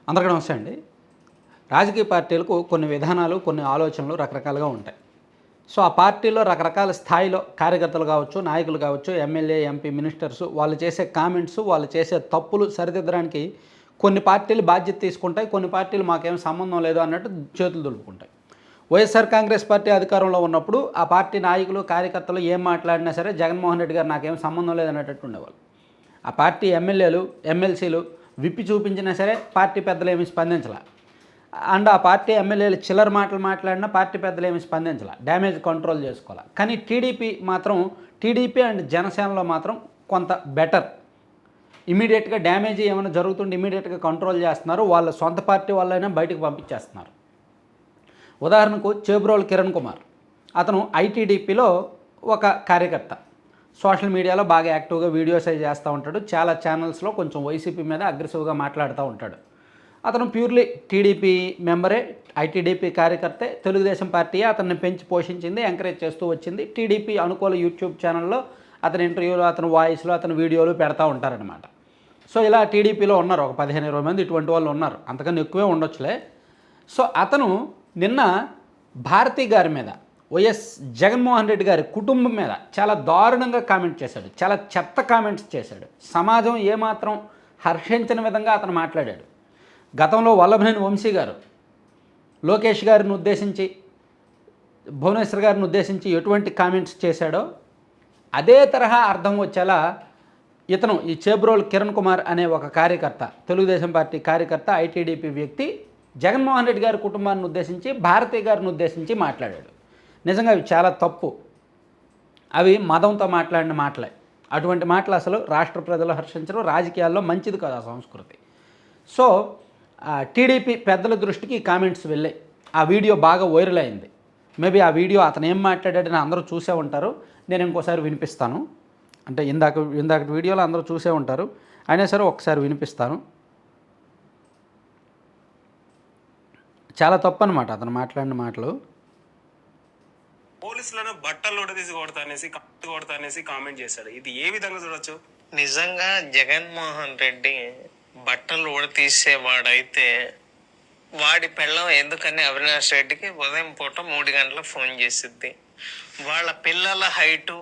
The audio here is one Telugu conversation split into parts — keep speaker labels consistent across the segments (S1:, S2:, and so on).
S1: అందరికీ నమస్తే అండి. రాజకీయ పార్టీలకు కొన్ని విధానాలు, కొన్ని ఆలోచనలు రకరకాలుగా ఉంటాయి. సో, ఆ పార్టీలో రకరకాల స్థాయిలో కార్యకర్తలు కావచ్చు, నాయకులు కావచ్చు, ఎమ్మెల్యే, ఎంపీ, మినిస్టర్స్ వాళ్ళు చేసే కామెంట్స్, వాళ్ళు చేసే తప్పులు సరిదిద్దడానికి కొన్ని పార్టీలు బాధ్యత తీసుకుంటాయి. కొన్ని పార్టీలు మాకేం సంబంధం లేదు అన్నట్టు చేతులు దులుపుకుంటాయి. వైఎస్ఆర్ కాంగ్రెస్ పార్టీ అధికారంలో ఉన్నప్పుడు ఆ పార్టీ నాయకులు, కార్యకర్తలు ఏం మాట్లాడినా సరే జగన్మోహన్ రెడ్డి గారు నాకేం సంబంధం లేదనేటట్టు ఉండేవాళ్ళు. ఆ పార్టీ ఎమ్మెల్యేలు, ఎమ్మెల్సీలు విప్పి చూపించినా సరే పార్టీ పెద్దలు ఏమి స్పందించాల. అండ్ ఆ పార్టీ ఎమ్మెల్యేలు చిల్లర మాటలు మాట్లాడినా పార్టీ పెద్దలు ఏమి స్పందించాల. డ్యామేజ్ కంట్రోల్ చేసుకోవాలి. కానీ టీడీపీ అండ్ జనసేనలో మాత్రం కొంత బెటర్. ఇమీడియట్గా డ్యామేజ్ ఏమైనా జరుగుతుంటే ఇమీడియట్గా కంట్రోల్ చేస్తున్నారు. వాళ్ళ సొంత పార్టీ వాళ్ళైనా బయటకు పంపించేస్తున్నారు. ఉదాహరణకు చేబ్రోలు కిరణ్ కుమార్, అతను ఐటీడీపీలో ఒక కార్యకర్త. సోషల్ మీడియాలో బాగా యాక్టివ్గా వీడియోస్ అవి చేస్తూ ఉంటాడు. చాలా ఛానల్స్లో కొంచెం వైసీపీ మీద అగ్రెసివ్గా మాట్లాడుతూ ఉంటాడు. అతను ప్యూర్లీ టీడీపీ మెంబరే, ఐటీడీపీ కార్యకర్తే. తెలుగుదేశం పార్టీయే అతన్ని పెంచి పోషించింది, ఎంకరేజ్ చేస్తూ వచ్చింది. టీడీపీ అనుకూల యూట్యూబ్ ఛానల్లో అతని ఇంటర్వ్యూలు, అతని వాయిస్లు, అతని వీడియోలు పెడతా ఉంటారనమాట. సో ఇలా టీడీపీలో ఉన్నారు ఒక 15-20 మంది ఇటువంటి వాళ్ళు ఉన్నారు. అంతకన్నా ఎక్కువే ఉండొచ్చులే. సో అతను నిన్న భారతి గారి మీద, వైఎస్ జగన్మోహన్ రెడ్డి గారి కుటుంబం మీద చాలా దారుణంగా కామెంట్ చేశాడు. చాలా చెత్త కామెంట్స్ చేశాడు. సమాజం ఏమాత్రం హర్షించని విధంగా అతను మాట్లాడాడు. గతంలో వల్లభనేని వంశీ గారు లోకేష్ గారిని ఉద్దేశించి, భువనేశ్వర్ గారిని ఉద్దేశించి ఎటువంటి కామెంట్స్ చేశాడో అదే తరహా అర్థం వచ్చేలా ఇతను ఈ చేబ్రోలు కిరణ్ కుమార్ అనే ఒక కార్యకర్త, తెలుగుదేశం పార్టీ కార్యకర్త, ఐటీడీపీ వ్యక్తి జగన్మోహన్ రెడ్డి గారి కుటుంబాన్ని ఉద్దేశించి, భారతి గారిని ఉద్దేశించి మాట్లాడాడు. నిజంగా అవి చాలా తప్పు. అవి మదంతో మాట్లాడిన మాటలే. అటువంటి మాటలు అసలు రాష్ట్ర ప్రజలు హర్షించరు. రాజకీయాల్లో మంచిది కాదు ఆ సంస్కృతి. సో టీడీపీ పెద్దల దృష్టికి ఈ కామెంట్స్ వెళ్ళాయి. ఆ వీడియో బాగా వైరల్ అయింది. మేబీ ఆ వీడియో అతను ఏం మాట్లాడాడని అందరూ చూసే ఉంటారు. నేను ఇంకోసారి వినిపిస్తాను. అంటే ఇందాక వీడియోలో అందరూ చూసే ఉంటారు. అయినా సరే ఒకసారి వినిపిస్తాను. చాలా తప్పు అనమాట అతను మాట్లాడిన మాటలు.
S2: పోలీసులను బట్టలు ఉడదీసి కొడతానేసి కామెంట్ చేశాడు. ఇది ఏ విధంగా చూడొచ్చు?
S3: నిజంగా జగన్మోహన్ రెడ్డి బట్టలు ఉడతీసేవాడైతే వాడి పెళ్ళం ఎందుకని అవినాష్ రెడ్డికి ఉదయం పూట 3 గంటలకు ఫోన్ చేసిద్ది. వాళ్ళ పిల్లల height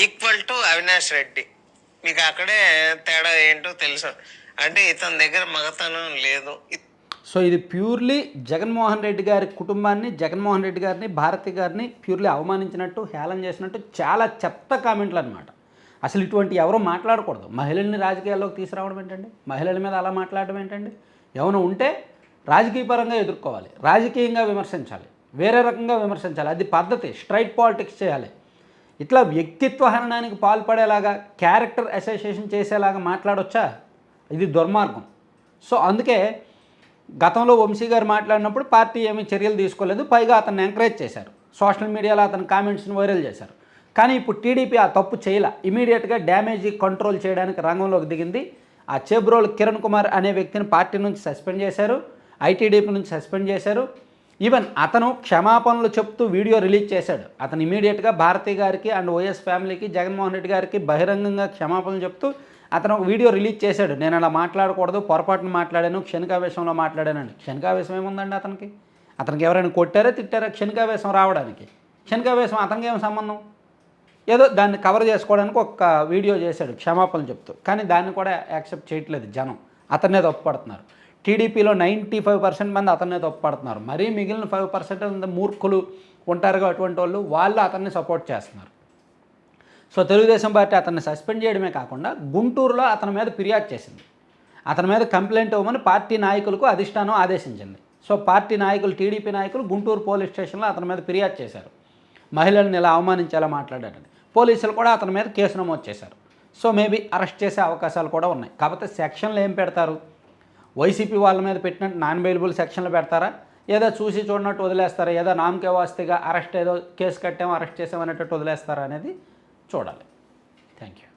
S3: equal to Avinash Reddy. మీకు అక్కడే తేడా ఏంటో తెలుసు. అంటే ఇతని దగ్గర మగతనం లేదు.
S1: సో ఇది ప్యూర్లీ జగన్మోహన్ రెడ్డి గారి కుటుంబాన్ని, జగన్మోహన్ రెడ్డి గారిని, భారతి గారిని ప్యూర్లీ అవమానించినట్టు, హేళన చేసినట్టు చాలా చెత్త కామెంట్లు అనమాట. అసలు ఇటువంటి ఎవరో మాట్లాడకూడదు. మహిళల్ని రాజకీయాల్లోకి తీసుకురావడం ఏంటండి? మహిళల మీద అలా మాట్లాడడం ఏంటండి? ఏమైనా ఉంటే రాజకీయ పరంగా ఎదుర్కోవాలి, రాజకీయంగా విమర్శించాలి, వేరే రకంగా విమర్శించాలి. అది పద్ధతి. స్ట్రైట్ పాలిటిక్స్ చేయాలి. ఇట్లా వ్యక్తిత్వ హననానికి పాల్పడేలాగా, క్యారెక్టర్ అసోసియేషన్ చేసేలాగా మాట్లాడొచ్చా? ఇది దుర్మార్గం. సో అందుకే గతంలో వంశీ గారు మాట్లాడినప్పుడు పార్టీ ఏమీ చర్యలు తీసుకోలేదు. పైగా అతన్ని ఎంకరేజ్ చేశారు. సోషల్ మీడియాలో అతని కామెంట్స్ని వైరల్ చేశారు. కానీ ఇప్పుడు టీడీపీ ఆ తప్పు చేయలే. ఇమీడియట్గా డ్యామేజ్ కంట్రోల్ చేయడానికి రంగంలోకి దిగింది. ఆ చేబ్రోలు కిరణ్ కుమార్ అనే వ్యక్తిని పార్టీ నుంచి సస్పెండ్ చేశారు, ఐటీడీపీ నుంచి సస్పెండ్ చేశారు. ఈవెన్ అతను క్షమాపణలు చెప్తూ వీడియో రిలీజ్ చేశాడు. అతను ఇమీడియట్గా భారతి గారికి అండ్ వైఎస్ ఫ్యామిలీకి, జగన్మోహన్ రెడ్డి గారికి బహిరంగంగా క్షమాపణలు చెప్తూ అతను ఒక వీడియో రిలీజ్ చేశాడు. నేను అలా మాట్లాడకూడదు, పొరపాటును మాట్లాడాను, క్షణికావేశంలో మాట్లాడానండి. క్షణికావేశం ఏముందండి అతనికి? అతనికి ఎవరైనా కొట్టారా, తిట్టారా క్షణికావేశం రావడానికి? క్షణికావేశం అతనికి ఏం సంబంధం? ఏదో దాన్ని కవర్ చేసుకోవడానికి ఒక వీడియో చేశాడు క్షమాపణలు చెప్తూ. కానీ దాన్ని కూడా యాక్సెప్ట్ చేయట్లేదు జనం. అతన్నే తప్పుపడుతున్నారు. టీడీపీలో 95% మంది అతన్నే తప్పుపడుతున్నారు. మరీ మిగిలిన 5% మూర్ఖులు ఉంటారుగా, అటువంటి వాళ్ళు అతన్ని సపోర్ట్ చేస్తున్నారు. సో తెలుగుదేశం పార్టీ అతన్ని సస్పెండ్ చేయడమే కాకుండా గుంటూరులో అతని మీద ఫిర్యాదు చేసింది. అతని మీద కంప్లైంట్ ఇవ్వమని పార్టీ నాయకులకు అధిష్టానం ఆదేశించింది. సో పార్టీ నాయకులు, టీడీపీ నాయకులు గుంటూరు పోలీస్ స్టేషన్లో అతని మీద ఫిర్యాదు చేశారు. మహిళలను ఇలా అవమానించేలా మాట్లాడారని. పోలీసులు కూడా అతని మీద కేసు నమోదు చేశారు. సో మేబీ అరెస్ట్ చేసే అవకాశాలు కూడా ఉన్నాయి. కాకపోతే సెక్షన్లు ఏం పెడతారు? వైసీపీ వాళ్ళ మీద పెట్టినట్టు నాన్ బెయిలబుల్ సెక్షన్లు పెడతారా? ఏదో చూసి చూడనట్టు వదిలేస్తారా? ఏదో నామకే వాస్తేగా అరెస్ట్, ఏదో కేసు కట్టాము, అరెస్ట్ చేసామనేటట్టు వదిలేస్తారా అనేది చూడాలి. Thank you.